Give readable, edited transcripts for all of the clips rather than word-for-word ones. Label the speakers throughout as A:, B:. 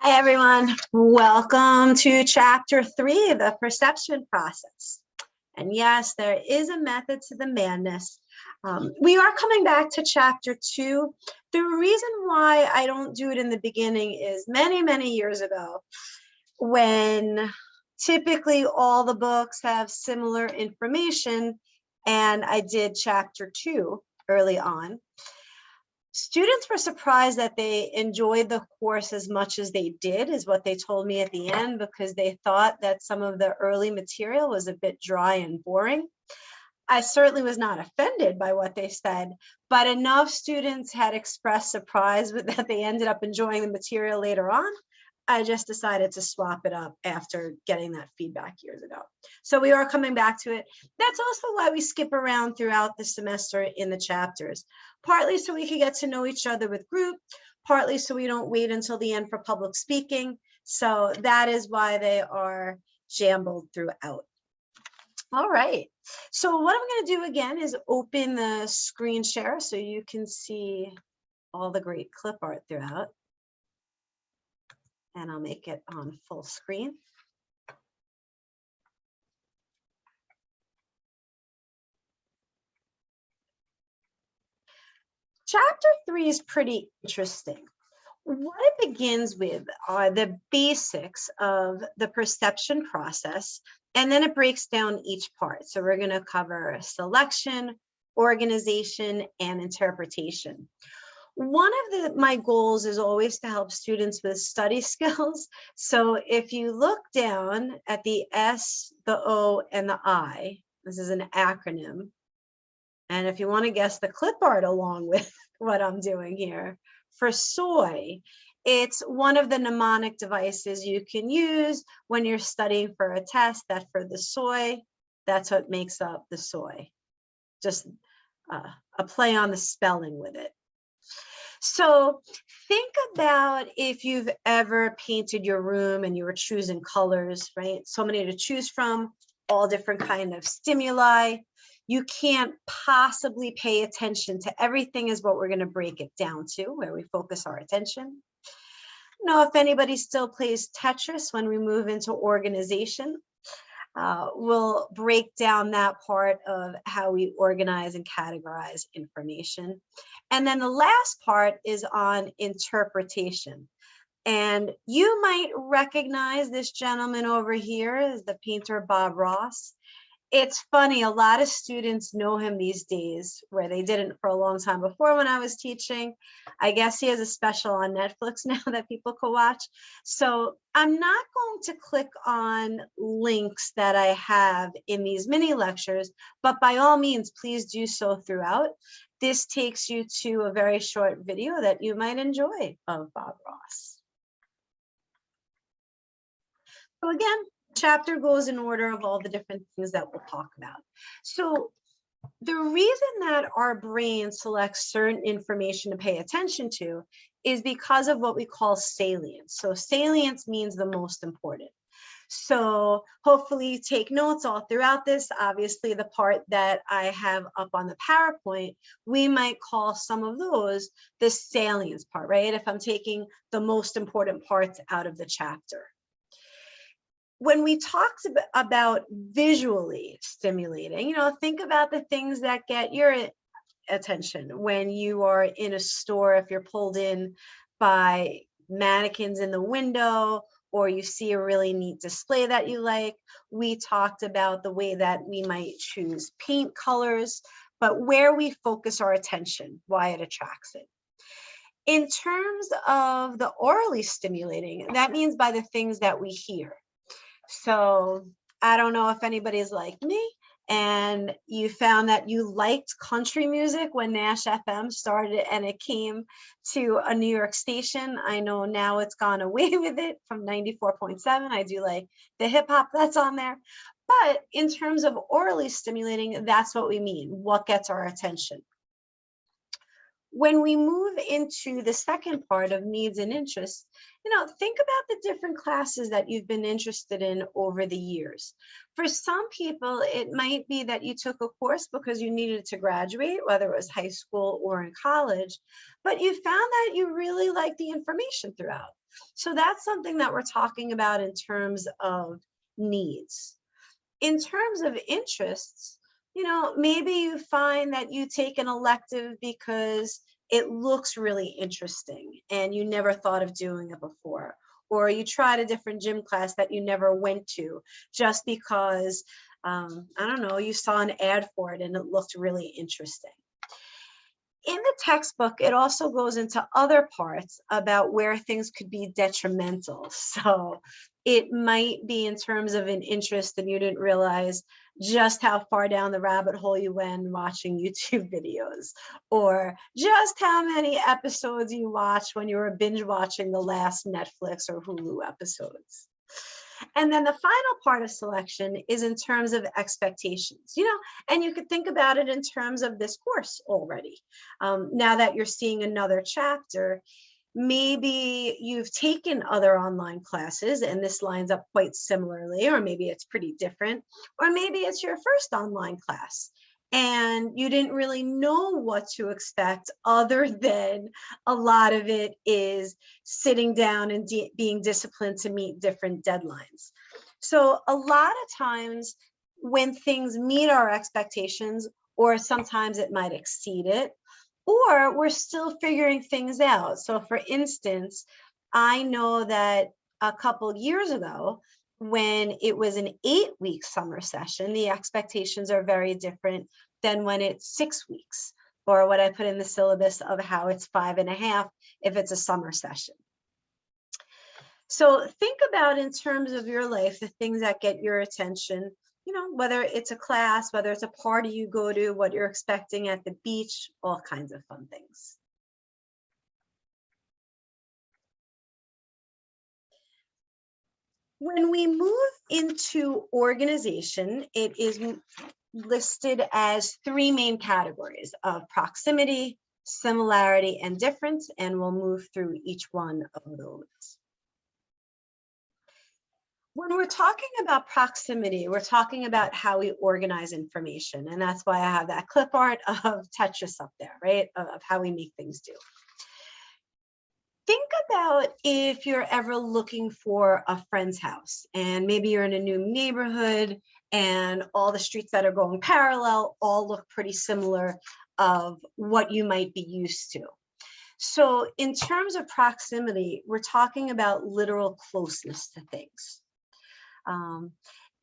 A: Hi, everyone. Welcome to Chapter 3, the perception process. And yes, there is a method to the madness. We are coming back to Chapter 2. The reason why I don't do it in the beginning is many years ago, when typically all the books have similar information, and I did Chapter 2 early on. Students were surprised that they enjoyed the course as much as they did, is what they told me at the end, because they thought that some of the early material was a bit dry and boring. I certainly was not offended by what they said, but enough students had expressed surprise that they ended up enjoying the material later on. I just decided to swap it up after getting that feedback years ago. So we are coming back to it. That's also why we skip around throughout the semester in the chapters, partly so we can get to know each other with group, partly so we don't wait until the end for public speaking. So that is why they are jumbled throughout. All right, so what I'm going to do again is open the screen share so you can see all the great clip art throughout. And I'll make it on full screen. Chapter 3 is pretty interesting. What it begins with are the basics of the perception process, and then it breaks down each part. So we're going to cover selection, organization, and interpretation. One of my goals is always to help students with study skills. So if you look down at the S, the O, and the I, this is an acronym. And if you want to guess the clip art along with what I'm doing here, for soy, it's one of the mnemonic devices you can use when you're studying for a test. That for the soy, that's what makes up the soy. Just a play on the spelling with it. So think about if you've ever painted your room and you were choosing colors, right? So many to choose from, all different kind of stimuli. You can't possibly pay attention to everything is what we're going to break it down to, where we focus our attention. I don't know if anybody still plays Tetris when we move into organization. We'll break down that part of how we organize and categorize information. And then the last part is on interpretation. And you might recognize this gentleman over here as the painter Bob Ross. It's funny, a lot of students know him these days, where they didn't for a long time before when I was teaching. I guess he has a special on Netflix now that people can watch. So I'm not going to click on links that I have in these mini lectures, but by all means, please do so throughout. This takes you to a very short video that you might enjoy of Bob Ross. So again, chapter goes in order of all the different things that we'll talk about. So the reason that our brain selects certain information to pay attention to is because of what we call salience. So salience means the most important. So hopefully take notes all throughout this. Obviously, the part that I have up on the PowerPoint, we might call some of those the salience part, right? If I'm taking the most important parts out of the chapter. When we talked about visually stimulating, think about the things that get your attention when you are in a store, if you're pulled in by mannequins in the window, or you see a really neat display that you like. We talked about the way that we might choose paint colors, but where we focus our attention, why it attracts it. In terms of the orally stimulating, that means by the things that we hear. So I don't know if anybody's like me and you found that you liked country music when Nash FM started and it came to a New York station. I know now it's gone away with it from 94.7. I do like the hip hop that's on there. But in terms of orally stimulating, that's what we mean. What gets our attention? When we move into the second part of needs and interests, think about the different classes that you've been interested in over the years. For some people, it might be that you took a course because you needed to graduate, whether it was high school or in college, but you found that you really liked the information throughout. So that's something that we're talking about in terms of needs. In terms of interests, maybe you find that you take an elective because it looks really interesting and you never thought of doing it before, or you tried a different gym class that you never went to just because, I don't know, you saw an ad for it and it looked really interesting. In the textbook, it also goes into other parts about where things could be detrimental. So it might be in terms of an interest and you didn't realize just how far down the rabbit hole you went watching YouTube videos, or just how many episodes you watched when you were binge watching the last Netflix or Hulu episodes. And then the final part of selection is in terms of expectations, and you could think about it in terms of this course already. Now that you're seeing another chapter, maybe you've taken other online classes and this lines up quite similarly, or maybe it's pretty different, or maybe it's your first online class and you didn't really know what to expect other than a lot of it is sitting down and being disciplined to meet different deadlines. So a lot of times when things meet our expectations, or sometimes it might exceed it, or we're still figuring things out. So for instance, I know that a couple years ago, when it was an 8-week summer session, the expectations are very different than when it's 6 weeks, or what I put in the syllabus of how it's 5.5 if it's a summer session. So think about, in terms of your life, the things that get your attention, whether it's a class, whether it's a party you go to, what you're expecting at the beach, all kinds of fun things. When we move into organization, it is listed as 3 main categories of proximity, similarity, and difference, and we'll move through each one of those. When we're talking about proximity, we're talking about how we organize information, and that's why I have that clip art of Tetris up there, right, of how we make things do. Think about if you're ever looking for a friend's house and maybe you're in a new neighborhood and all the streets that are going parallel all look pretty similar of what you might be used to. So in terms of proximity, we're talking about literal closeness to things.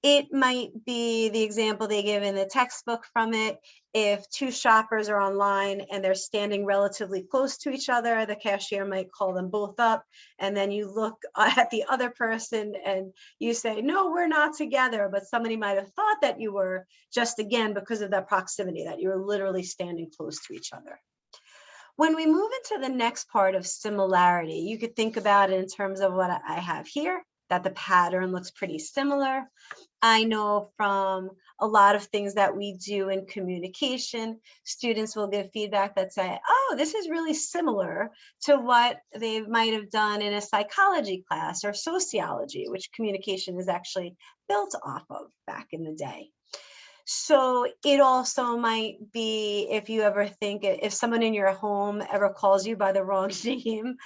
A: It might be the example they give in the textbook from it. If 2 shoppers are online and they're standing relatively close to each other, the cashier might call them both up, and then you look at the other person and you say, no, we're not together, but somebody might have thought that you were, just again, because of that proximity, that you were literally standing close to each other. When we move into the next part of similarity, you could think about it in terms of what I have here, that the pattern looks pretty similar. I know from a lot of things that we do in communication, students will give feedback that say, oh, this is really similar to what they might have done in a psychology class or sociology, which communication is actually built off of back in the day. So it also might be, if you ever think, if someone in your home ever calls you by the wrong name,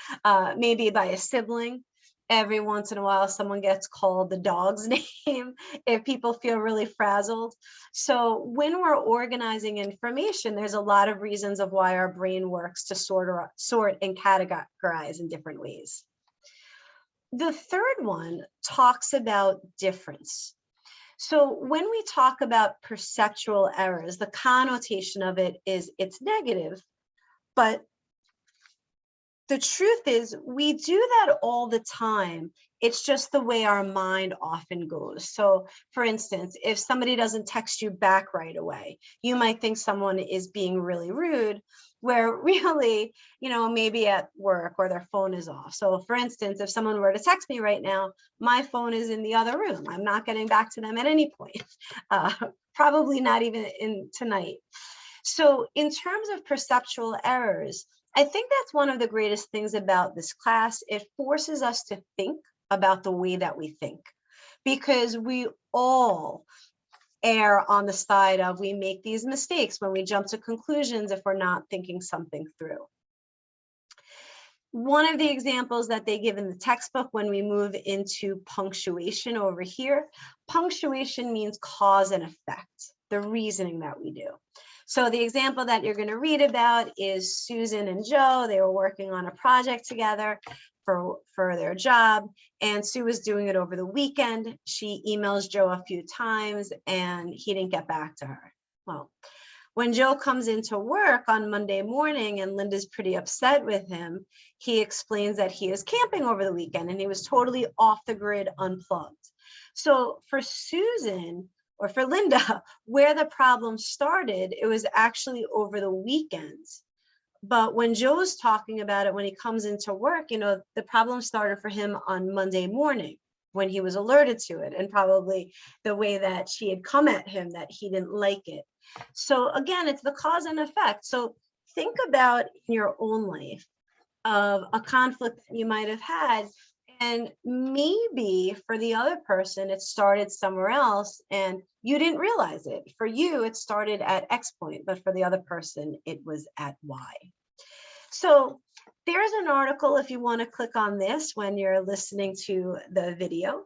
A: maybe by a sibling, every once in a while someone gets called the dog's name if people feel really frazzled. So when we're organizing information, there's a lot of reasons of why our brain works to sort and categorize in different ways. The third one talks about difference. So when we talk about perceptual errors, the connotation of it is it's negative, but the truth is we do that all the time. It's just the way our mind often goes. So for instance, if somebody doesn't text you back right away, you might think someone is being really rude, where really, maybe at work or their phone is off. So for instance, if someone were to text me right now, my phone is in the other room. I'm not getting back to them at any point, probably not even in tonight. So in terms of perceptual errors, I think that's one of the greatest things about this class. It forces us to think about the way that we think, because we all err on the side of we make these mistakes when we jump to conclusions if we're not thinking something through. One of the examples that they give in the textbook when we move into punctuation over here, punctuation means cause and effect, the reasoning that we do. So the example that you're going to read about is Susan and Joe. They were working on a project together for their job, and Sue was doing it over the weekend. She emails Joe a few times and he didn't get back to her. Well, when Joe comes into work on Monday morning and Linda's pretty upset with him, he explains that he is camping over the weekend and he was totally off the grid, unplugged. So for Susan, or for Linda, where the problem started, it was actually over the weekends. But when Joe's talking about it, when he comes into work, the problem started for him on Monday morning when he was alerted to it, and probably the way that she had come at him, that he didn't like it. So again, it's the cause and effect. So think about in your own life of a conflict that you might have had, and maybe for the other person, it started somewhere else and you didn't realize it. For you, it started at X point, but for the other person, it was at Y. So there's an article if you want to click on this when you're listening to the video.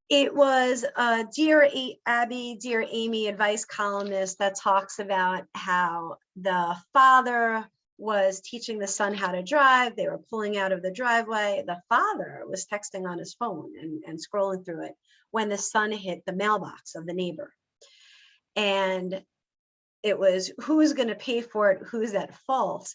A: It was a Dear Abby, Dear Amy advice columnist that talks about how the father was teaching the son how to drive. They were pulling out of the driveway. The father was texting on his phone and scrolling through it when the son hit the mailbox of the neighbor. And it was, who's going to pay for it? Who's at fault?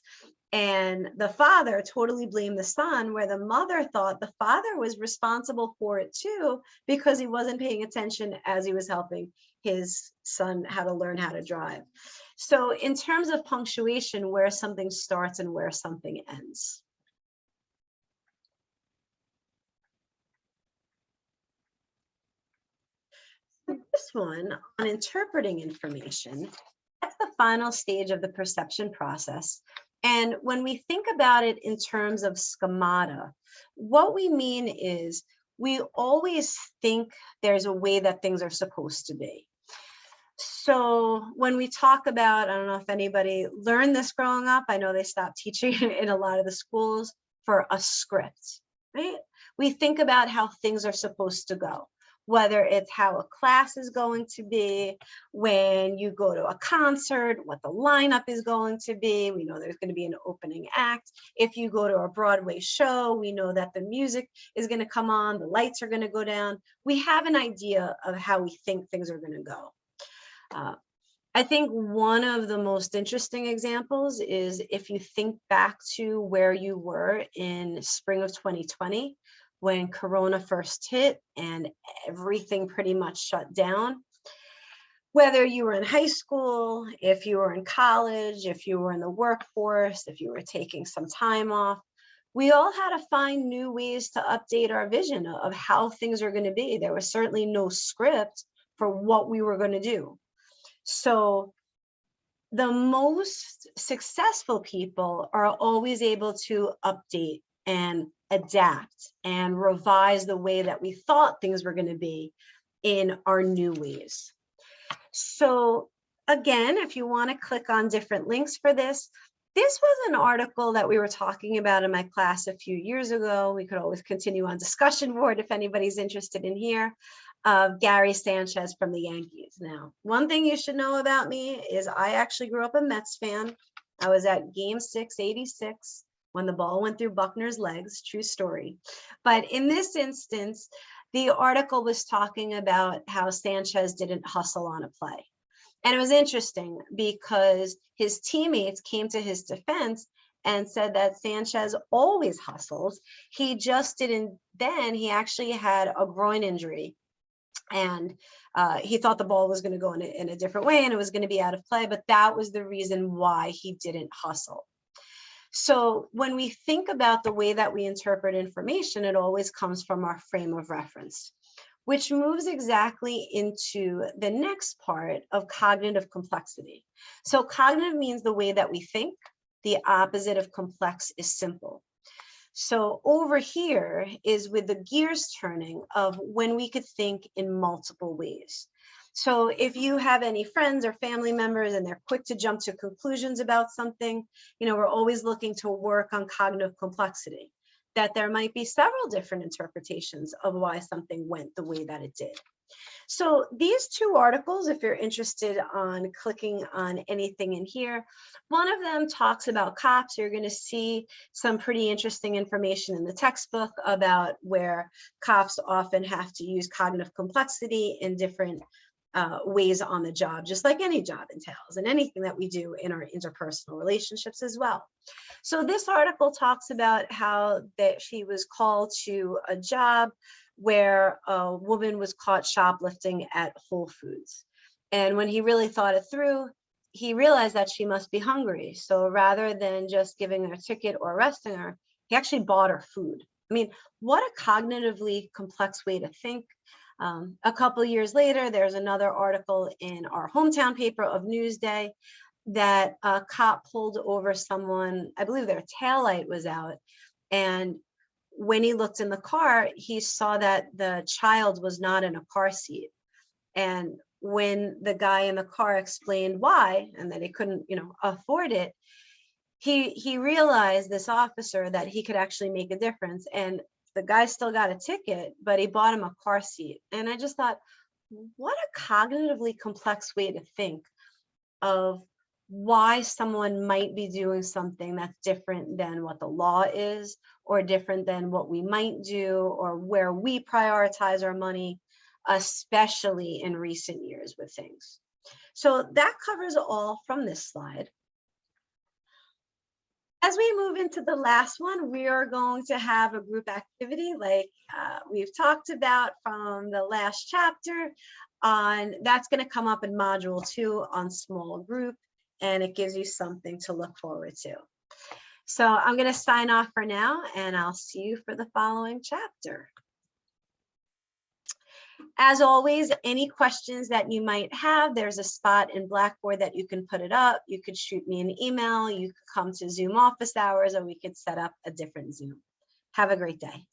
A: And the father totally blamed the son, where the mother thought the father was responsible for it too, because he wasn't paying attention as he was helping his son how to learn how to drive. So in terms of punctuation, where something starts and where something ends. This one on interpreting information, that's the final stage of the perception process. And when we think about it in terms of schemata, what we mean is we always think there's a way that things are supposed to be. So when we talk about, I don't know if anybody learned this growing up, I know they stopped teaching in a lot of the schools, for a script, right? We think about how things are supposed to go, whether it's how a class is going to be, when you go to a concert, what the lineup is going to be. We know there's going to be an opening act. If you go to a Broadway show, we know that the music is going to come on, the lights are going to go down. We have an idea of how we think things are going to go. I think one of the most interesting examples is if you think back to where you were in spring of 2020, when Corona first hit and everything pretty much shut down. Whether you were in high school, if you were in college, if you were in the workforce, if you were taking some time off, we all had to find new ways to update our vision of how things are going to be. There was certainly no script for what we were going to do. So the most successful people are always able to update and adapt and revise the way that we thought things were going to be in our new ways. So again, if you want to click on different links for this, this was an article that we were talking about in my class a few years ago. We could always continue on discussion board if anybody's interested in here, of Gary Sanchez from the Yankees. Now, one thing you should know about me is I actually grew up a Mets fan. I was at game 6, 86, when the ball went through Buckner's legs, true story. But in this instance, the article was talking about how Sanchez didn't hustle on a play. And it was interesting because his teammates came to his defense and said that Sanchez always hustles. He just didn't then. He actually had a groin injury. And he thought the ball was going to go in a different way and it was going to be out of play. But that was the reason why he didn't hustle. So when we think about the way that we interpret information, it always comes from our frame of reference. which moves exactly into the next part of cognitive complexity. So cognitive means the way that we think. The opposite of complex is simple. So over here is with the gears turning of when we could think in multiple ways. So if you have any friends or family members and they're quick to jump to conclusions about something, we're always looking to work on cognitive complexity, that there might be several different interpretations of why something went the way that it did. So these two articles, if you're interested on clicking on anything in here, one of them talks about cops. You're going to see some pretty interesting information in the textbook about where cops often have to use cognitive complexity in different ways on the job, just like any job entails, and anything that we do in our interpersonal relationships as well. So this article talks about how that she was called to a job where a woman was caught shoplifting at Whole Foods. And when he really thought it through, he realized that she must be hungry. So rather than just giving her a ticket or arresting her, he actually bought her food. I mean, what a cognitively complex way to think. A couple of years later, there's another article in our hometown paper of Newsday that a cop pulled over someone, I believe their taillight was out. And when he looked in the car, he saw that the child was not in a car seat. And when the guy in the car explained why, and that he couldn't, afford it, he realized, this officer, that he could actually make a difference. And the guy still got a ticket, but he bought him a car seat. And I just thought, what a cognitively complex way to think of why someone might be doing something that's different than what the law is, or different than what we might do, or where we prioritize our money, especially in recent years with things. So that covers all from this slide. As we move into the last one, we are going to have a group activity like we've talked about from the last chapter. That's going to come up in module 2 on small group, and it gives you something to look forward to. So I'm going to sign off for now, and I'll see you for the following chapter. As always, any questions that you might have, there's a spot in Blackboard that you can put it up. You could shoot me an email, you could come to Zoom office hours, or we could set up a different Zoom. Have a great day.